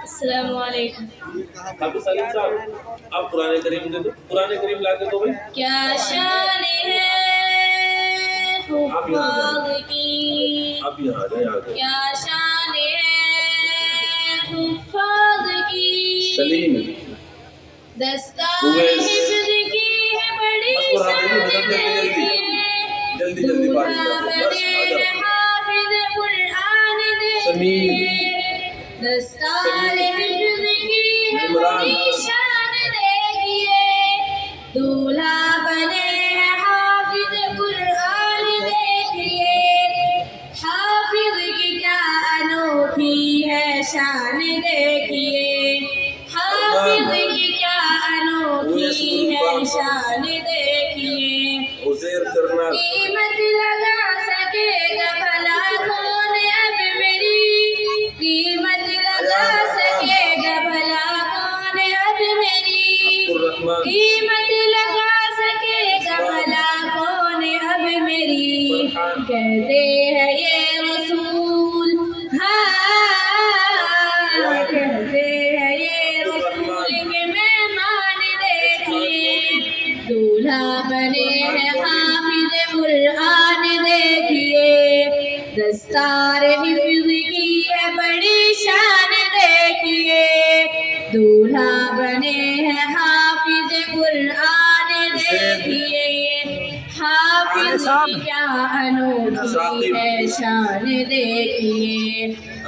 السلام علیکم. حافظ سلیم صاحب آپ قرآن کریم دے دو. قرآن کریم لا کے دو بھائی. کیا شان ہے حفاظ کی، آپ یہاں آ جائیں. کیا شان ہے حفاظ کی، سلیم دستار حفظ کی ہے بڑی شان جلدی جلدی بات حافظ قرآن دیکھیے، دستار حفظ کی ہے بڑی شان دیکھیے، دولہا بنے ہیں حافظ قرآن دیکھیے، حافظ کی کیا انوکھی ہے شان دیکھیے، حافظ کی کیا انوکھی ہے شان دیکھیے، قیمت لگا سکے گا بھلا کون اب میری، قیمت لگا سکے گا بھلا کون اب میری، قیمت لگا سکے گا بھلا کون اب میری، کہتے ہیں یہ رسول، کہتے ہیں یہ رسول کے مہمان دیکھیے، دولہا بنے ہیں حافظ قرآن دیکھیے، دستار حفظ کی ہے بڑی شان دیکھیے، دولہا بنے ہیں حافظ قرآن دیکھیے، حافظ کی کیا انوکھی ہے شان دیکھیے،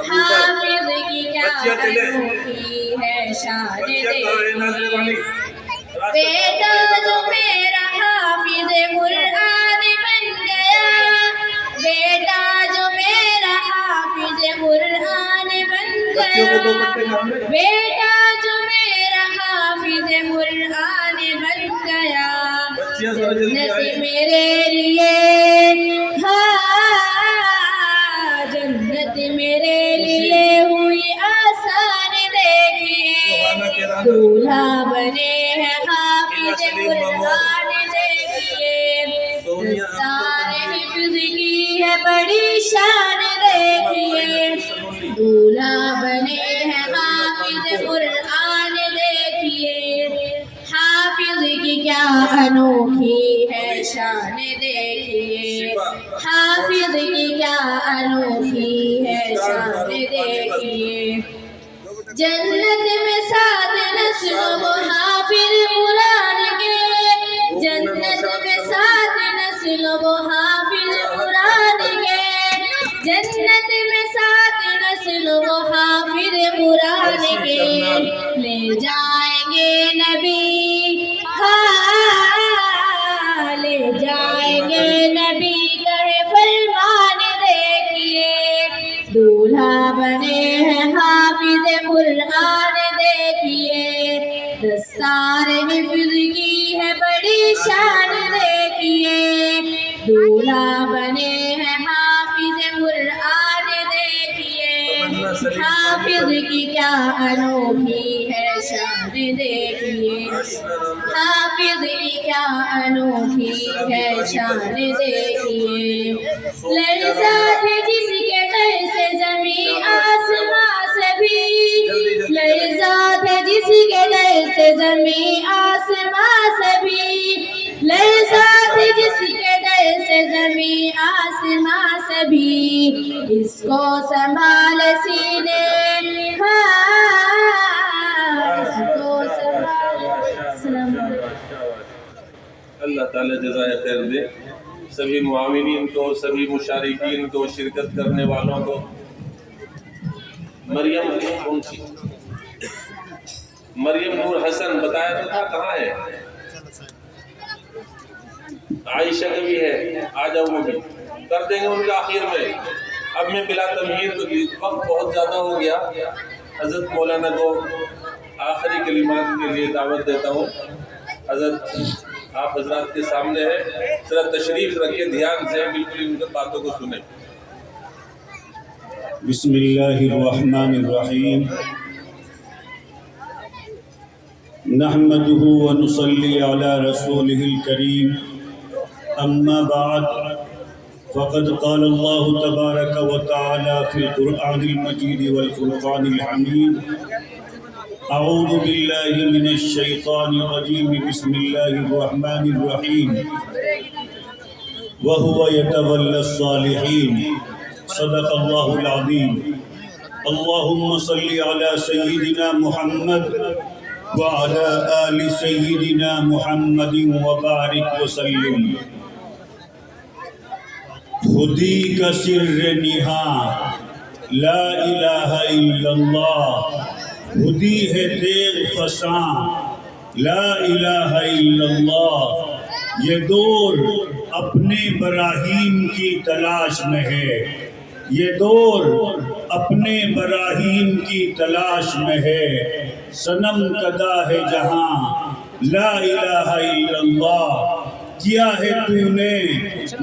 حافظ کی کیا انوکھی ہے شان دیکھیے، بیٹا جو میرا حافظ قرآن بن گیا، بیٹا جو میرا حافظ قرآن بن گیا، بیٹا جو میرا حافظ قرآن بن گیا، جنت میرے لیے، جنت میرے لیے ہوئی آسان دیکھیے، دولہا بنے ہیں حافظ قرآن دیکھیے، دستار حفظ کی ہے بڑی شان دیکھیے، دولہا بنے ہیں حافظ قرآن دیکھیے، حافظ کی کیا انوکھی ہے شان دیکھیے، حافظ کی کیا انوکھی ہے شان دیکھیے، جنت میں سات نسل و حافظ قرآن کے، جنت میں سات نسل و حافظ قرآن کے، جنت میں سات نسل و حافظ قرآن کے، لے جائیں گے نبی، لے جائیں گے نبی کہے فرمان دیکھیے، دولہا بنے ہیں حافظ قرآن دیکھیے، دستار حفظ کی ہے بڑی شان دیکھیے، دولہا بنے ہیں حافظ قرآن دیکھیے، حافظ کی کیا انوکھی ہے شان دیکھیے، حافظ کی کیا انوکھی ہے شان دیکھیے، لرزا تھے جس کے ڈر سے زمین آسمان سے بھی، لرزا تھے جس کے ڈر سے زمین آسمان سے بھی، لرزا تھے جس کے ڈر سے زمین آسمان سے بھی، اس کو سنبھال سینے، اس کو سنبھال. اللہ تعالیٰ جزائے خیر دے سبھی معاونین کو، سبھی مشارکین کو، شرکت کرنے والوں کو. مریم کون سی؟ مریم نور حسن بتایا تو تھا کہاں ہے؟ عائشہ کا بھی ہے، آ جاؤ وہ بھی کر دیں گے ان کا آخر میں. اب میں بلا تمہید، وقت بہت زیادہ ہو گیا، حضرت مولانا کو آخری کلمات کے لیے دعوت دیتا ہوں. حضرت آپ حضرات کے سامنے ہے، ذرا تشریف رکھیں، دھیان سے بالکل ان کی باتوں کو سنیں. بسم اللہ الرحمن الرحیم، نحمده ونصلی علی رسولہ الکریم، اما بعد فقد قال الله تبارك وتعالى في القرآن المجيد والفرقان الحميد أعوذ بالله من الشيطان الرجيم بسم الله الرحمن الرحيم وهو يتولى الصالحين صدق الله العظيم اللهم صل على سيدنا محمد وعلى آل سيدنا محمد وبارك وسلم خودی کا سر نہاں لا الہ الا اللہ خودی ہے تیغ فساں لا الہ الا اللہ یہ دور اپنے براہیم کی تلاش میں ہے یہ دور اپنے براہیم کی تلاش میں ہے صنم کدا ہے جہاں لا الہ الا اللہ کیا ہے تو نے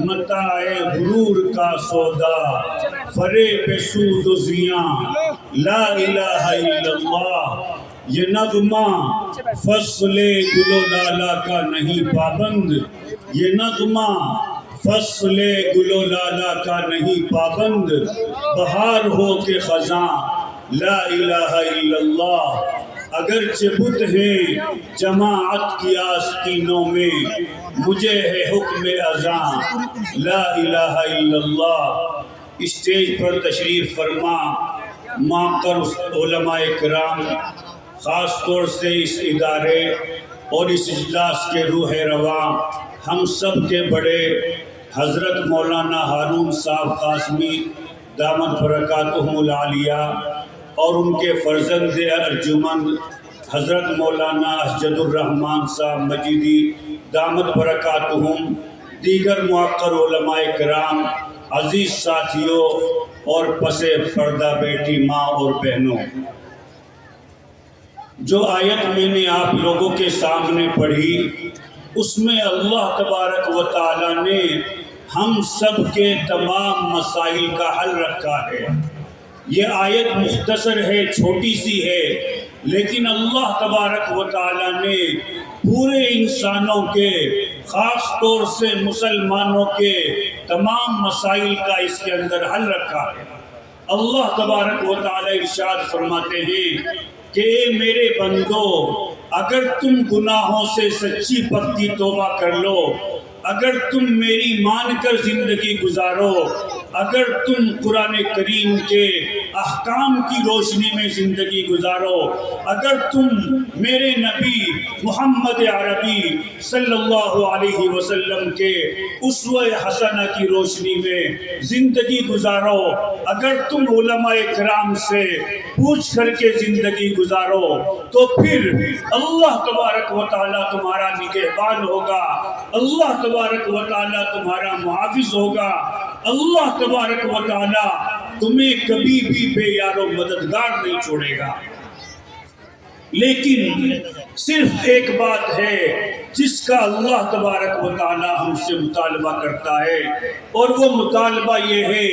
متاع غرور کا سودا فریب سود و زیاں لا الہ الا اللہ یہ نغمہ فصل گل و لالا کا نہیں پابند یہ نغمہ فصل گل و لالا کا نہیں پابند بہار ہو کے خزاں لا الہ الا اللہ اگرچہ بت ہیں جماعت کی آستینوں میں مجھے ہے حکم اذاں لا الہ الا اللہ اسٹیج پر تشریف فرما معقر علماء کرام خاص طور سے اس ادارے اور اس اجلاس کے روح رواں ہم سب کے بڑے حضرت مولانا ہارون صاحب قاسمی دامت برکاتہم العالیہ اور ان کے فرزند ارجمند حضرت مولانا اسجد الرحمان صاحب مجیدی دامت برکاتہم دیگر معقر علماء کرام عزیز ساتھیوں اور پس پردہ بیٹی ماں اور بہنوں جو آیت میں نے آپ لوگوں کے سامنے پڑھی اس میں اللہ تبارک و تعالی نے ہم سب کے تمام مسائل کا حل رکھا ہے یہ آیت مختصر ہے چھوٹی سی ہے لیکن اللہ تبارک و تعالی نے پورے انسانوں کے خاص طور سے مسلمانوں کے تمام مسائل کا اس کے اندر حل رکھا ہے اللہ تبارک و تعالی ارشاد فرماتے ہیں کہ اے میرے بندو اگر تم گناہوں سے سچی پکی توبہ کر لو اگر تم میری مان کر زندگی گزارو اگر تم قرآن کریم کے احکام کی روشنی میں زندگی گزارو اگر تم میرے نبی محمد عربی صلی اللہ علیہ وسلم کے اسوہ حسنہ کی روشنی میں زندگی گزارو اگر تم علماء کرام سے پوچھ کر کے زندگی گزارو تو پھر اللہ تبارک و تعالیٰ تمہارا نگہبان ہوگا اللہ تبارک و تعالیٰ تمہارا محافظ ہوگا اللہ تبارک و تعالیٰ تمہیں کبھی بھی بے یار و مددگار نہیں چھوڑے گا لیکن صرف ایک بات ہے جس کا اللہ تبارک و تعالیٰ ہم سے مطالبہ کرتا ہے اور وہ مطالبہ یہ ہے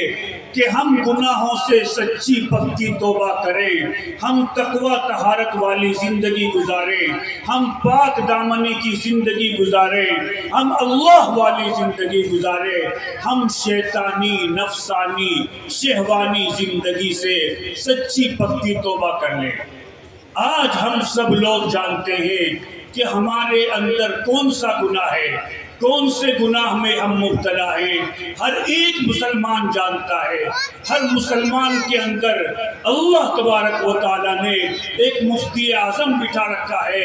کہ ہم گناہوں سے سچی پکی توبہ کریں ہم تقوی طہارت والی زندگی گزاریں ہم پاک دامنی کی زندگی گزاریں ہم اللہ والی زندگی گزاریں ہم شیطانی نفسانی شہوانی زندگی سے سچی پکی توبہ کر لیں آج ہم سب لوگ جانتے ہیں کہ ہمارے اندر کون سا گناہ ہے کون سے گناہ میں ہم مبتلا ہیں ہر ایک مسلمان جانتا ہے ہر مسلمان کے اندر اللہ تبارک و تعالیٰ نے ایک مفتی اعظم بٹھا رکھا ہے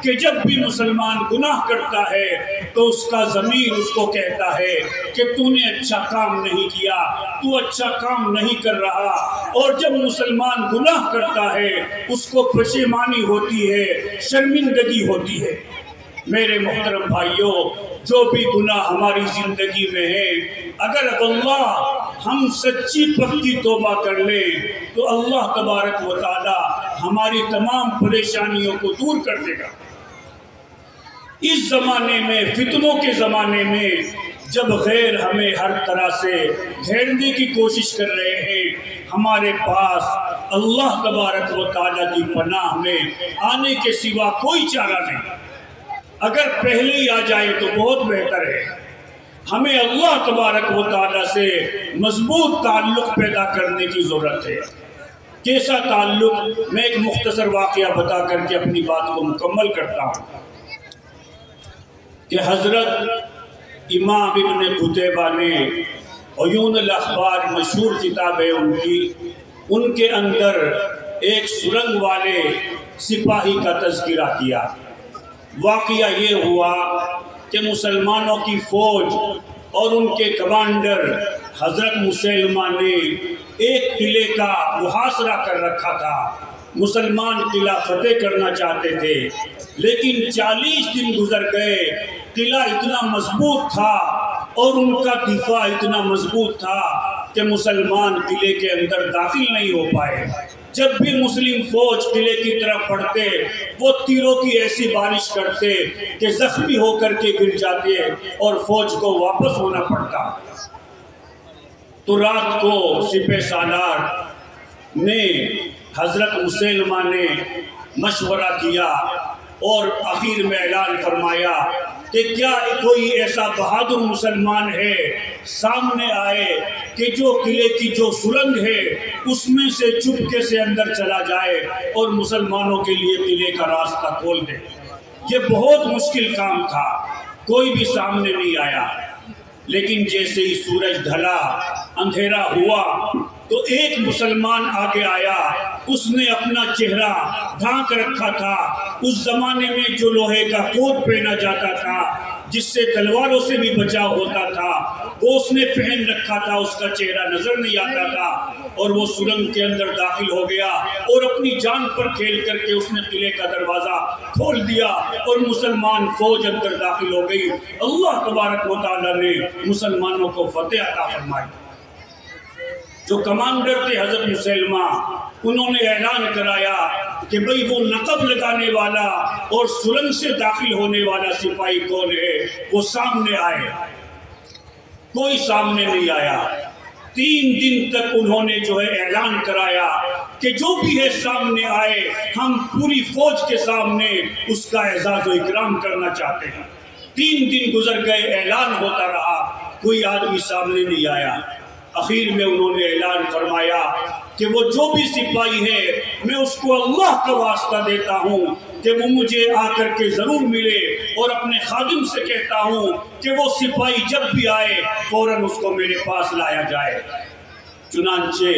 کہ جب بھی مسلمان گناہ کرتا ہے تو اس کا ضمیر اس کو کہتا ہے کہ تو نے اچھا کام نہیں کیا تو اچھا کام نہیں کر رہا اور جب مسلمان گناہ کرتا ہے اس کو پشیمانی ہوتی ہے شرمندگی ہوتی ہے میرے محترم بھائیوں جو بھی گناہ ہماری زندگی میں ہے اگر اللہ ہم سچی پکی توبہ کر لیں تو اللہ تبارک و تعالی ہماری تمام پریشانیوں کو دور کر دے گا اس زمانے میں فتنوں کے زمانے میں جب غیر ہمیں ہر طرح سے گھیرنے کی کوشش کر رہے ہیں ہمارے پاس اللہ تبارک و تعالی کی پناہ میں آنے کے سوا کوئی چارہ نہیں اگر پہلے ہی آ جائے تو بہت بہتر ہے ہمیں اللہ تبارک و تعالیٰ سے مضبوط تعلق پیدا کرنے کی ضرورت ہے۔ کیسا تعلق؟ میں ایک مختصر واقعہ بتا کر کے اپنی بات کو مکمل کرتا ہوں کہ حضرت امام ابن قتیبہ نے عیون الاخبار مشہور کتاب ہے ان کے اندر ایک سرنگ والے سپاہی کا تذکرہ کیا۔ واقعہ یہ ہوا کہ مسلمانوں کی فوج اور ان کے کمانڈر حضرت مسلمہ نے ایک قلعے کا محاصرہ کر رکھا تھا۔ مسلمان قلعہ فتح کرنا چاہتے تھے، لیکن 40 دن گزر گئے، قلعہ اتنا مضبوط تھا اور ان کا دفاع اتنا مضبوط تھا کہ مسلمان قلعے کے اندر داخل نہیں ہو پائے۔ جب بھی مسلم فوج قلعے کی طرف بڑھتے، وہ تیروں کی ایسی بارش کرتے کہ زخمی ہو کر کے گر جاتے اور فوج کو واپس ہونا پڑتا۔ تو رات کو سپہ سالار نے حضرت مسلمہ نے مشورہ کیا اور آخر میں اعلان فرمایا کہ کیا کوئی ایسا بہادر مسلمان ہے سامنے آئے کہ جو قلعے کی جو سرنگ ہے اس میں سے چپکے سے اندر چلا جائے اور مسلمانوں کے لیے قلعے کا راستہ کھول دے۔ یہ بہت مشکل کام تھا، کوئی بھی سامنے نہیں آیا، لیکن جیسے ہی سورج ڈھلا، اندھیرا ہوا تو ایک مسلمان آگے آیا۔ اس نے اپنا چہرہ ڈھانک رکھا تھا۔ اس زمانے میں جو لوہے کا کوٹ پہنا جاتا تھا جس سے تلواروں سے بھی بچاؤ ہوتا تھا، وہ اس نے پہن رکھا تھا، اس کا چہرہ نظر نہیں آتا تھا، اور وہ سرنگ کے اندر داخل ہو گیا اور اپنی جان پر کھیل کر کے اس نے قلعے کا دروازہ کھول دیا اور مسلمان فوج اندر داخل ہو گئی۔ اللہ تبارک و تعالیٰ نے مسلمانوں کو فتح عطا فرمائی۔ جو کمانڈر تھے حضرت مسلمہ، انہوں نے اعلان کرایا کہ بھئی وہ نقب لگانے والا اور سرنگ سے داخل ہونے والا سپاہی کون ہے، وہ سامنے آئے۔ کوئی سامنے نہیں آیا۔ 3 دن تک انہوں نے جو ہے اعلان کرایا کہ جو بھی ہے سامنے آئے، ہم پوری فوج کے سامنے اس کا اعزاز و اکرام کرنا چاہتے ہیں۔ 3 دن گزر گئے، اعلان ہوتا رہا، کوئی آدمی سامنے نہیں آیا۔ آخر میں انہوں نے اعلان فرمایا کہ وہ جو بھی سپاہی ہے، میں اس کو اللہ کا واسطہ دیتا ہوں کہ وہ مجھے آ کر کے ضرور ملے، اور اپنے خادم سے کہتا ہوں کہ وہ سپاہی جب بھی آئے فوراً اس کو میرے پاس لایا جائے۔ چنانچہ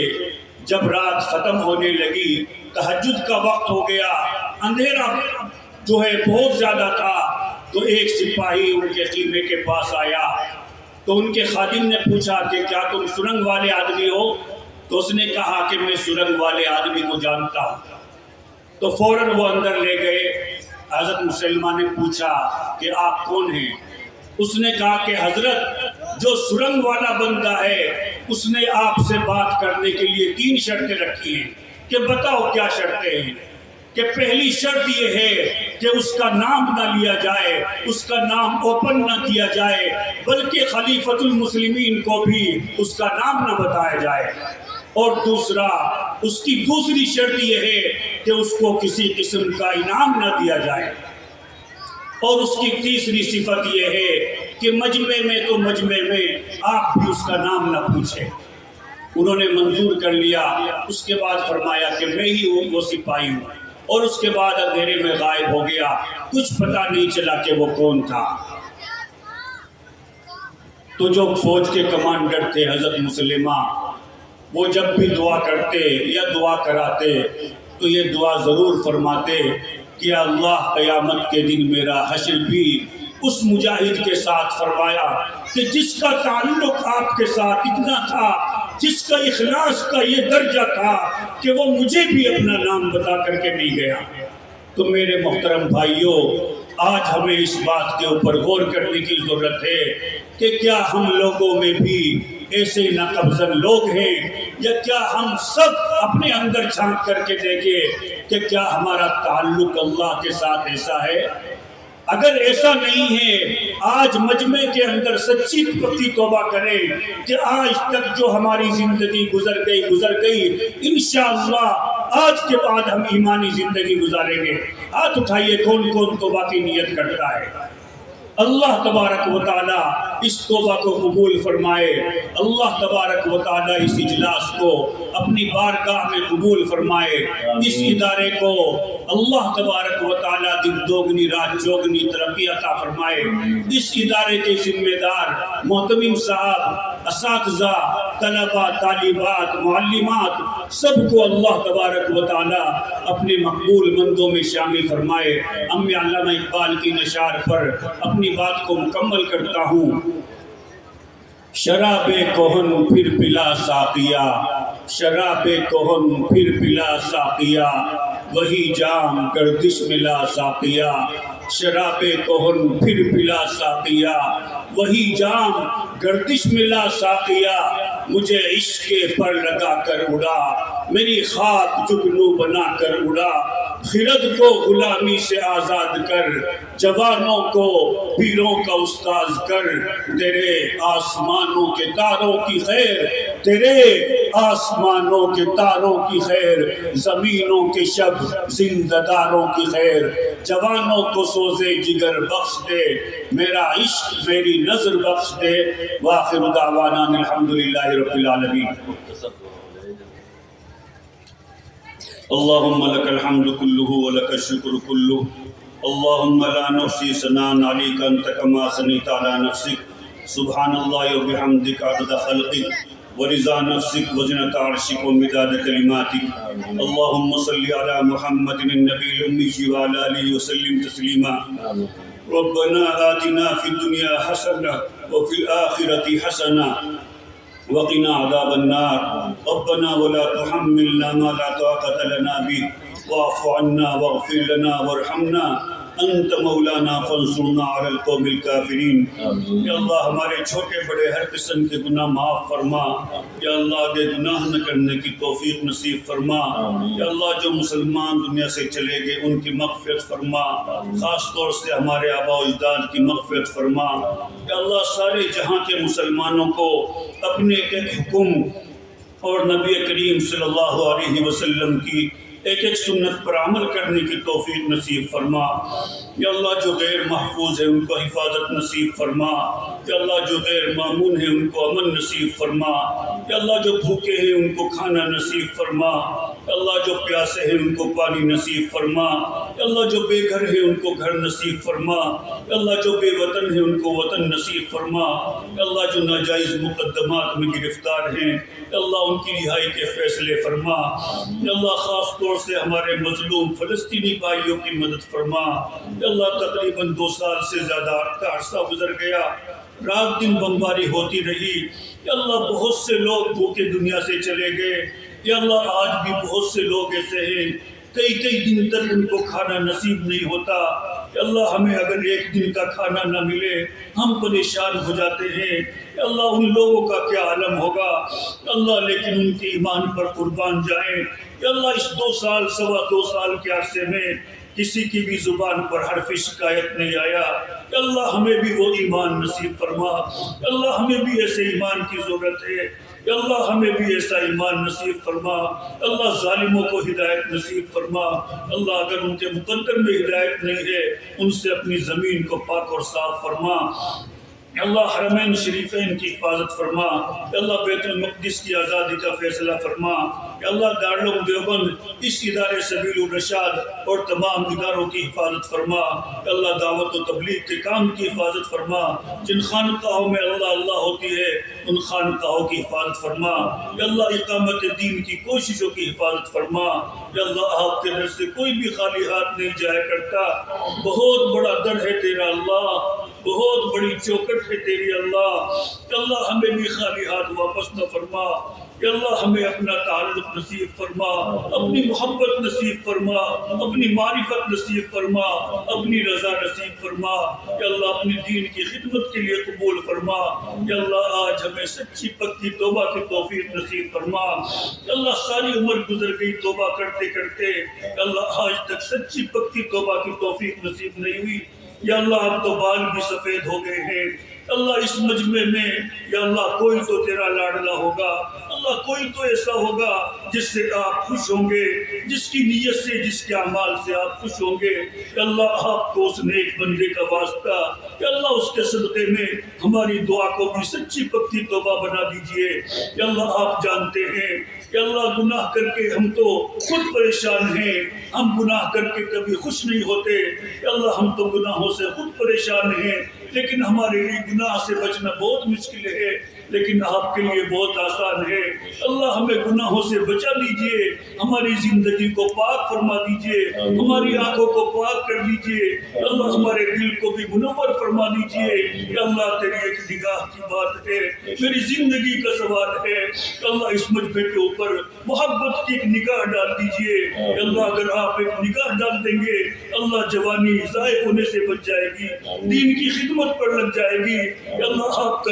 جب رات ختم ہونے لگی، تہجد کا وقت ہو گیا، اندھیرا جو ہے بہت زیادہ تھا، تو ایک سپاہی ان کے خیمے کے پاس آیا۔ تو ان کے خادم نے پوچھا کہ کیا تم سرنگ والے آدمی ہو؟ تو اس نے کہا کہ میں سرنگ والے آدمی کو جانتا ہوں۔ تو فوراً وہ اندر لے گئے۔ حضرت مسلمہ نے پوچھا کہ آپ کون ہیں؟ اس نے کہا کہ حضرت، جو سرنگ والا بندہ ہے اس نے آپ سے بات کرنے کے لیے 3 شرطیں رکھی ہیں۔ کہ بتاؤ کیا شرطیں ہیں؟ کہ پہلی شرط یہ ہے کہ اس کا نام نہ لیا جائے، اس کا نام اوپن نہ کیا جائے، بلکہ خلیفۃ المسلمین کو بھی اس کا نام نہ بتایا جائے۔ اور دوسرا، اس کی دوسری شرط یہ ہے کہ اس کو کسی قسم کا انعام نہ دیا جائے۔ اور اس کی تیسری صفت یہ ہے کہ مجمع میں تو مجمع میں آپ بھی اس کا نام نہ پوچھیں۔ انہوں نے منظور کر لیا۔ اس کے بعد فرمایا کہ میں ہی وہ سپاہی ہوں، اور اس کے بعد اندھیرے میں غائب ہو گیا، کچھ پتہ نہیں چلا کہ وہ کون تھا۔ تو جو فوج کے کمانڈر تھے حضرت مسلمہ، وہ جب بھی دعا کرتے یا دعا کراتے تو یہ دعا ضرور فرماتے کہ اللہ قیامت کے دن میرا حشر بھی اس مجاہد کے ساتھ فرمایا کہ جس کا تعلق آپ کے ساتھ اتنا تھا، جس کا اخلاص کا یہ درجہ تھا کہ وہ مجھے بھی اپنا نام بتا کر کے نہیں گیا۔ تو میرے محترم بھائیوں، آج ہمیں اس بات کے اوپر غور کرنے کی ضرورت ہے کہ کیا ہم لوگوں میں بھی ایسے ناقبضن لوگ ہیں، یا کیا ہم سب اپنے اندر جھانک کر کے دیکھیں کہ کیا ہمارا تعلق اللہ کے ساتھ ایسا ہے؟ اگر ایسا نہیں ہے، آج مجمع کے اندر سچی پکی توبہ کریں کہ آج تک جو ہماری زندگی گزر گئی، انشاءاللہ آج کے بعد ہم ایمانی زندگی گزاریں گے۔ ہاتھ اٹھائیے، کون کون توبہ کی نیت کرتا ہے؟ اللہ تبارک و تعالیٰ اس توبہ کو قبول فرمائے، اللہ تبارک و تعالیٰ اس اجلاس کو اپنی بارگاہ میں قبول فرمائے، اس ادارے کو اللہ تبارک و تعالیٰ دن دوگنی رات چوگنی ترقی عطا فرمائے، اس ادارے کے ذمہ دار محتمم صاحب، اساتذہ، طلباء، طالبات، معلمات سب کو اللہ تبارک و تعالیٰ اپنے مقبول بندوں میں شامل فرمائے۔ میں علامہ اقبال کی نشار پر اپنی بات کو مکمل کرتا ہوں۔ شراب کہن پھر پلا ساقیا، شراب کہن پھر پلا ساقیا، وہی جام گردش ملا ساقیا، شراب کہن پھر پلا ساقیا، وہی جام گردش ملا ساقیا، مجھے عشق پر لگا کر اڑا، میری خاک جگنو بنا کر اڑا، خرد کو غلامی سے آزاد کر، جوانوں کو پیروں کا استاذ کر، تیرے آسمانوں کے تاروں کی خیر، تیرے آسمانوں کے تاروں کی خیر، زمینوں کے شب زندہ داروں کی خیر، جوانوں کو سوزے جگر بخش دے، میرا عشق میری نظر بخش دے۔ وآخر دعوانا الحمدللہ رب العالمین۔ اللہم لک الحمد کلہ ولک الشکر کلہ، اللہم لا نحصی ثناء علیک انت کما اثنیت علی نفسک، سبحان اللہ وبحمدک عدد خلقک ورضا نفسک وزنۃ عرشک ومداد کلماتک، اللہم صلی علی محمد النبی الأمی وعلی آلہ وسلم تسلیما۔ ربنا آتنا فی الدنیا حسنہ وفی الآخرۃ حسنہ وقنا عذاب النار، ربنا ولا تحملنا ما لا طاقة لنا به واعف عنا واغفر لنا وارحمنا انت مولانا فانصرنا على القوم الكافرین۔ یا اللہ ہمارے چھوٹے بڑے ہر قسم کے گناہ معاف فرما، یا اللہ آگے گناہ نہ کرنے کی توفیق نصیب فرما، یا اللہ جو مسلمان دنیا سے چلے گئے ان کی مغفرت فرما، خاص طور سے ہمارے آباء و اجداد کی مغفرت فرما، یا اللہ سارے جہاں کے مسلمانوں کو اپنے ایک حکم اور نبی کریم صلی اللہ علیہ وسلم کی ایک ایک سنت پر عمل کرنے کی توفیق نصیب فرما، یا اللہ جو غیر محفوظ ہے ان کو حفاظت نصیب فرما، یا اللہ جو غیر مامون ہے ان کو امن نصیب فرما، یا اللہ جو بھوکے ہیں ان کو کھانا نصیب فرما، یا اللہ جو پیاسے ہیں ان کو پانی نصیب فرما، یا اللہ جو بے گھر ہیں ان کو گھر نصیب فرما، یا اللہ جو بے وطن ہیں ان کو وطن نصیب فرما، یا اللہ جو ناجائز مقدمات میں گرفتار ہیں یا اللہ ان کی رہائی کے فیصلے فرما، یا اللہ خاص طور سے ہمارے مظلوم فلسطینی بھائیوں کی مدد فرما، یا اللہ تقریباً 2 سال سے زیادہ کا عرصہ گزر گیا، رات دن بمباری ہوتی رہی، یا اللہ بہت سے لوگ بھوکے دنیا سے چلے گئے، یا اللہ آج بھی بہت سے لوگ ایسے ہیں کئی دن تک ان کو کھانا نصیب نہیں ہوتا، یا اللہ ہمیں اگر ایک دن کا کھانا نہ ملے ہم پریشان ہو جاتے ہیں، یا اللہ ان لوگوں کا کیا عالم ہوگا، یا اللہ لیکن ان کے ایمان پر قربان جائیں، یا اللہ اس 2 سال 2.25 سال کے عرصے میں کسی کی بھی زبان پر حرف شکایت نہیں آیا، یا اللہ ہمیں بھی وہ ایمان نصیب فرما، یا اللہ ہمیں بھی ایسے ایمان کی ضرورت ہے، یا اللہ ہمیں بھی ایسا ایمان نصیب فرما، اللہ ظالموں کو ہدایت نصیب فرما، اللہ اگر ان کے مقدر میں ہدایت نہیں ہے ان سے اپنی زمین کو پاک اور صاف فرما، یا اللہ حرمین شریفین کی حفاظت فرما، یا اللہ بیت المقدس کی آزادی کا فیصلہ فرما، یا اللہ دارالعلوم دیوبند اس ادارے سبیل الرشاد اور تمام اداروں کی حفاظت فرما، یا اللہ دعوت و تبلیغ کے کام کی حفاظت فرما، جن خانقاہوں میں اللہ اللہ ہوتی ہے ان خانقاہوں کی حفاظت فرما، یا اللہ اقامت دین کی کوششوں کی حفاظت فرما، یا اللہ آپ کے در سے کوئی بھی خالی ہاتھ نہیں جایا کرتا، بہت بڑا در ہے تیرا اللہ، بہت بڑی چوکٹ ہے تیری اللہ، یا اللہ ہمیں بھی خالی ہاتھ واپس نہ فرما، یا اللہ ہمیں اپنا تعلق نصیب فرما، اپنی محبت نصیب فرما، اپنی معرفت نصیب فرما، اپنی رضا نصیب فرما، یا اللہ اپنی دین کی خدمت کے لیے قبول فرما، یا اللہ آج ہمیں سچی پکی توبہ کی توفیق نصیب فرما، یا اللہ ساری عمر گزر گئی توبہ کرتے کرتے، یا اللہ آج تک سچی پکی توبہ کی توفیق نصیب نہیں ہوئی، یا اللہ اب تو بال بھی سفید ہو گئے ہیں، اللہ اس مجمع میں یا اللہ کوئی تو تیرا لاڈلا ہوگا، اللہ کوئی تو ایسا ہوگا جس سے آپ خوش ہوں گے، جس کی نیت سے، جس کے اعمال سے آپ خوش ہوں گے کہ اللہ آپ کو اس نیک بندے کا واسطہ کہ اللہ اس کے صدقے میں ہماری دعا کو بھی سچی پکی توبہ بنا دیجئے کہ اللہ آپ جانتے ہیں کہ اللہ گناہ کر کے ہم تو خود پریشان ہیں، ہم گناہ کر کے کبھی خوش نہیں ہوتے کہ اللہ ہم تو گناہوں سے خود پریشان ہیں، لیکن ہمارے لیے گناہ سے بچنا بہت مشکل ہے، لیکن آپ کے لیے بہت آسان ہے۔ اللہ ہمیں گناہوں سے بچا دیجئے، ہماری زندگی کو پاک فرما دیجئے، ہماری آنکھوں کو پاک کر دیجئے، اللہ ہمارے دل کو بھی منور فرما دیجئے کہ اللہ تیری ایک نگاہ کی بات ہے، میری زندگی کا سوال ہے کہ اللہ اس مجمع کے اوپر محبت کی ایک نگاہ ڈال دیجئے کہ اللہ اگر آپ ایک نگاہ ڈال دیں گے اللہ جوانی ضائع ہونے سے بچ جائے گی، دین کی خدمت پر لگ جائے گی کہ اللہ آپ کا